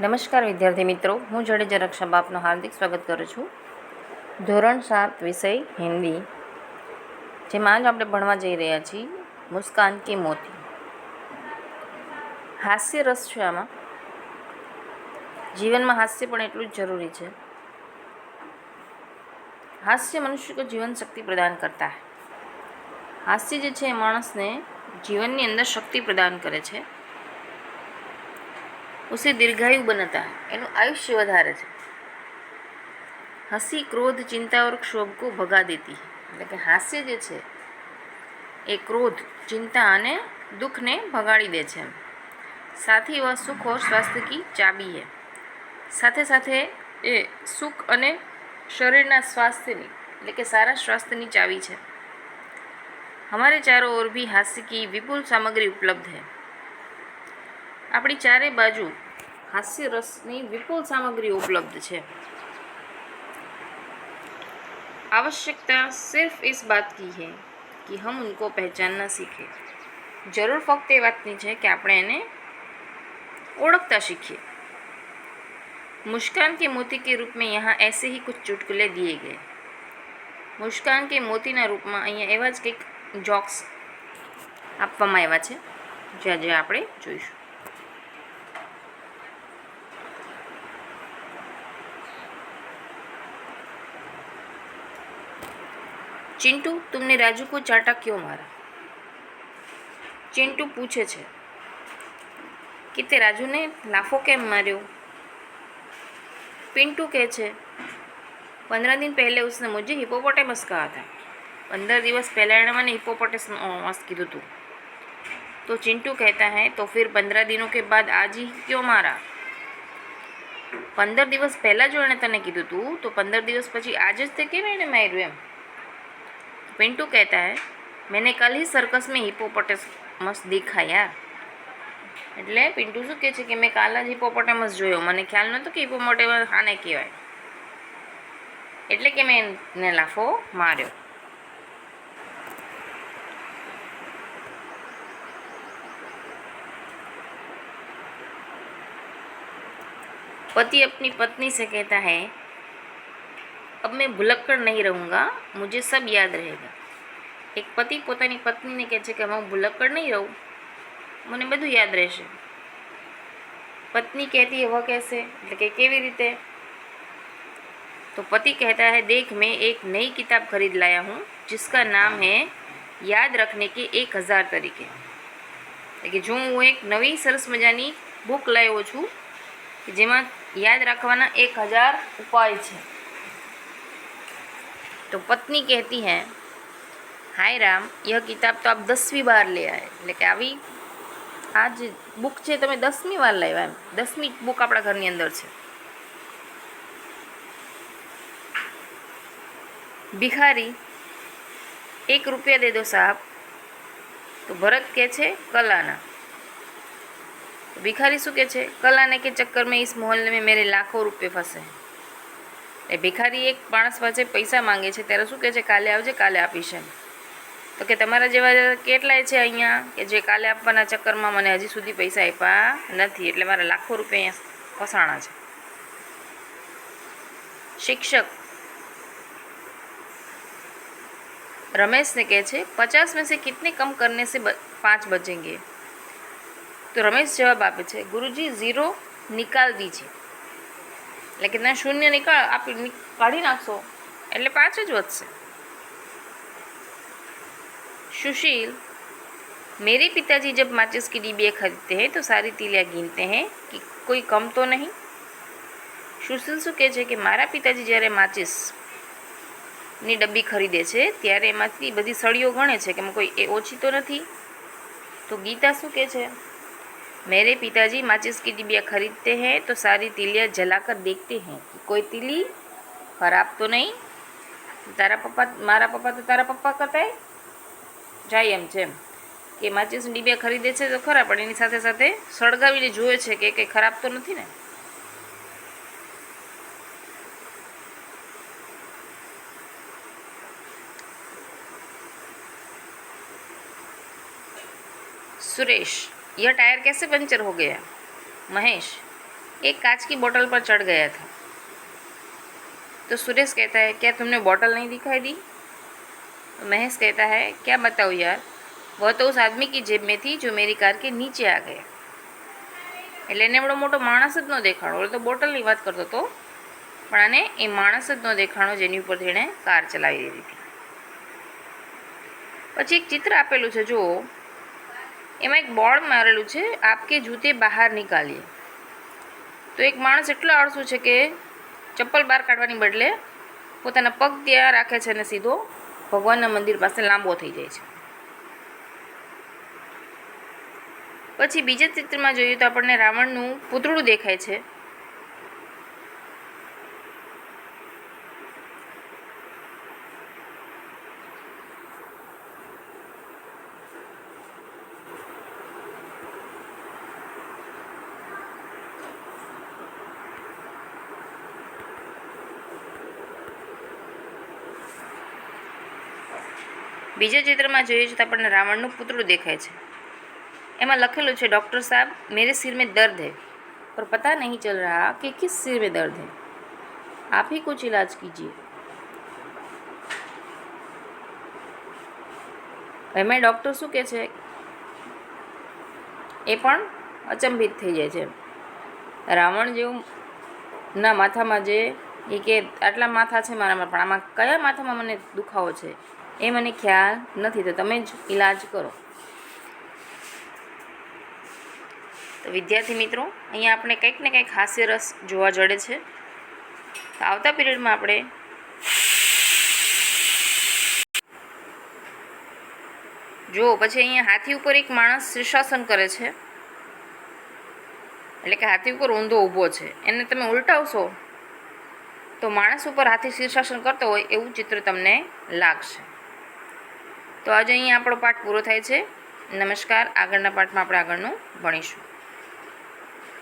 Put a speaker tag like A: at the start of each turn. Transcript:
A: નમસ્કાર વિદ્યાર્થી મિત્રો, હું જડેજા રક્ષા આપનું હાર્દિક સ્વાગત કરું છું. ધોરણ 7 વિષય હિન્દી, જેમાં જ આપણે ભણવા જઈ રહ્યા છીએ મુસ્કાન કી મોતી. હાસ્ય રસ છે આમાં. જીવનમાં હાસ્ય પણ એટલું જ જરૂરી છે. હાસ્ય મનુષ્ય को जीवन शक्ति प्रदान करता है. હાસ્ય જે છે એ માણસને જીવનની અંદર શક્તિ પ્રદાન કરે છે. उसे दीर्घायु बनाता है, એનું આયુષ્ય વધારે છે. હસી ક્રોધ ચિંતા और क्षोभ को भगा देती है. એટલે કે હાસ્ય જે છે એ ક્રોધ ચિંતા અને દુઃખને ભગાડી દે છે. સાથ ही वह सुख और स्वास्थ्य की चाबी है. સાથે સાથે એ સુખ અને શરીરના સ્વાસ્થ્યની એટલે કે સારા સ્વાસ્થ્યની ચાવી છે. हमारे चारों ओर भी हास्य की विपुल सामग्री उपलब्ध है. આપણી ચારે બાજુ હાસ્ય રસની વિપુલ સામગ્રી ઉપલબ્ધ છે. आवश्यकता सिर्फ इस बात की है कि हम उनको पहचानना सीखें. જરૂર ફક્ત એ વાતની છે કે આપણે એને ઓળખતા શીખીએ. मुस्कान के मोती के रूप में यहाँ ऐसे ही कुछ चुटकुले दिए गए. मुस्कान के મોતીના રૂપમાં અહીંયા એવા જ કંઈક જોક્સ આપવામાં આવ્યા છે, જે આજે આપણે જોઈશું. चिंटू, तुमने राजू को चाटा क्यों मारा? चिंटू पूछे छे कि ते राजू ने लाफो केम मार्यो? पिंटू कहे छे 15 दिन पहले उसने मुझे हिपोपोटेमस कहा था. 15 दिवस पहले एने मैंने हिपोपोटेमस कीधुं तुं. तो चिंटू कहता है तो फिर 15 दिनों के बाद आज ही क्यों मारा? 15 दिवस पहला जो एने तने कीधुं तुं तो 15 दिवस पछी आज ज ते केम एने मार्यो एम? पिंटू कहता है मैंने कल ही सर्कस में हिपोपोटेमस देखा यार. એટલે પિન્ટુ શું કહે છે કે મેં કાલ જ હિપોપોટેમસ જોયો, મને ખ્યાલ નહોતો કે હિપોપોટેમસ આને કહેવાય, એટલે કે મેં એને લાફો માર્યો. पति अपनी पत्नी से कहता है अब मैं भुलक्कड़ नहीं रहूँगा, मुझे सब याद रहेगा. एक पति પોતાની પત્નીને કહે છે કે હું ભુલક્કડ નહીં રહું, મને બધું યાદ રહેશે. पत्नी कहती है वह कैसे, એટલે કે કેવી રીતે? तो पति कहता है देख मैं एक नई किताब खरीद लाया हूँ जिसका नाम है याद रखने के 1000 तरीके. એટલે કે જો હું એક નવી સરસ મજાની બુક લાવ્યો છું જેમાં યાદ રાખવાના 1000 ઉપાય છે. तो पत्नी कहती है हाय राम, यह किताब तो आप 10वीं बार ले आए. એટલે કે આવી આ જે બુક છે તમે 10મી વાર લાવ્યા એમ. 10મી બુક આપણા ઘરની અંદર છે. ભિખારી 1 रुपया दे दो साहब. तो भरत કહે છે કલાના. तो भिखारी શું કહે છે કલાને કે ચક્કર में इस मोहल्ले में मेरे लाखों रुपये फंसे हैं. એ ભિખારી એક માણસ પાસે પૈસા માંગે છે ત્યારે શું કહે છે કાલે આવજે, કાલે આપીશ એમ. તો કે તમારા જેવા કેટલાય છે અહીંયા કે જે કાલે આપવાના ચક્કરમાં મને હજી સુધી પૈસા આપ્યા નથી, એટલે મારા લાખો રૂપિયા અહીંયા ફસાણા છે. શિક્ષક रमेश ने कहे छे 50 में से कितने कम करने से 5 बचेंगे? तो रमेश जवाब आपे छे गुरुजी 0 निकाल दीजिए. એટલે કે ના શૂન્ય કાઢી નાખશો એટલે 5 જ વધશે. सुशील मेरे पिताजी जब माचिस की डिबिया खरीदते हैं तो सारी तीलियाँ गिनते हैं कि कोई कम तो नहीं. सुशील શું કહે છે કે મારા પિતાજી જ્યારે માચિસની ડબ્બી ખરીદે છે ત્યારે એમાંથી બધી સળીઓ ગણે છે કે કોઈ એ ઓછી તો નથી. તો ગીતા શું કહે છે मेरे पिताजी माचिस की डिबिया खरीदते हैं तो सारी तीलियाँ जलाकर देखते हैं कि कोई तीली खराब तो नहीं. મારા પપ્પા તો તારા પપ્પા કરતા જાય એમ છે કે માચિસની ડીબિયા ખરીદે છે તો ખરા, પણ એની સાથે સાથે સળગાવીને જોવે છે કે કંઈ ખરાબ તો નથી ને. सुरेश यह टायर कैसे पंचर हो गया? महेश एक कांच की बोतल पर चढ़ गया था। तो सुरेश कहता है, क्या तुमने बोतल नहीं दिखाई दी? तो महेश कहता है, क्या बताऊँ यार, वह तो उस आदमी की जेब में थी जो मेरी कार के नीचे आ गया। એટલે એને એવડો મોટો માણસ જ ન દેખાણો, એટલે તો બોટલની વાત કરતો હતો, પણ આને એ માણસ જ ન દેખાણો જેની ઉપરથી એણે કાર ચલાવી દીધી હતી. પછી એક ચિત્ર આપેલું છે, જુઓ. એમાં એક બોર્ડ મારેલું છે, આપકે જૂતે બહાર નિકાલીએ. તો એક માણસ એટલો આળસુ છે કે ચપ્પલ બહાર કાઢવાની બદલે પોતાના પગ ત્યાં રાખે છે અને સીધો ભગવાનના મંદિર પાસે લાંબો થઈ જાય છે. પછી બીજા ચિત્રમાં જોઈએ તો આપણને રાવણનું પૂતળું દેખાય છે. બીજા ચિત્રમાં જોઈએ તો આપણને રાવણનું પૂતળું દેખાય છે. એમાં લખેલું છે, डॉक्टर साहब मेरे सिर में दर्द है पर पता नहीं चल रहा कि किस सिर में दर्द है, आप ही कुछ इलाज कीजिए. એમાં ડૉક્ટર શું કહે છે એ પણ અચંબિત થઈ જાય છે. રાવણ જેવું ના માથામાં જે એ કે આટલા માથા છે મારામાં, પણ આમાં કયા માથામાં મને દુખાવો છે એ મને ખ્યાલ નથી, તો તમે જ ઈલાજ કરો. તો વિદ્યાર્થી મિત્રો, અહીંયા આપણે કંઈક ને કંઈક હાસ્યરસ જોવા જડે છે. તો આવતા પીરિયડમાં આપણે જો પછી અહીંયા હાથી ઉપર એક માણસ શીર્ષાસન કરે છે, એટલે કે હાથી ઉપર ઊંધો ઊભો છે, એને તમે ઉલટાવશો તો માણસ ઉપર હાથી શીર્ષાસન કરતો હોય એવું ચિત્ર તમને લાગશે. તો આજે અહીંયા આપણો પાઠ પૂરો થાય છે. નમસ્કાર. આગળના પાઠમાં આપણે આગળનું ભણીશું.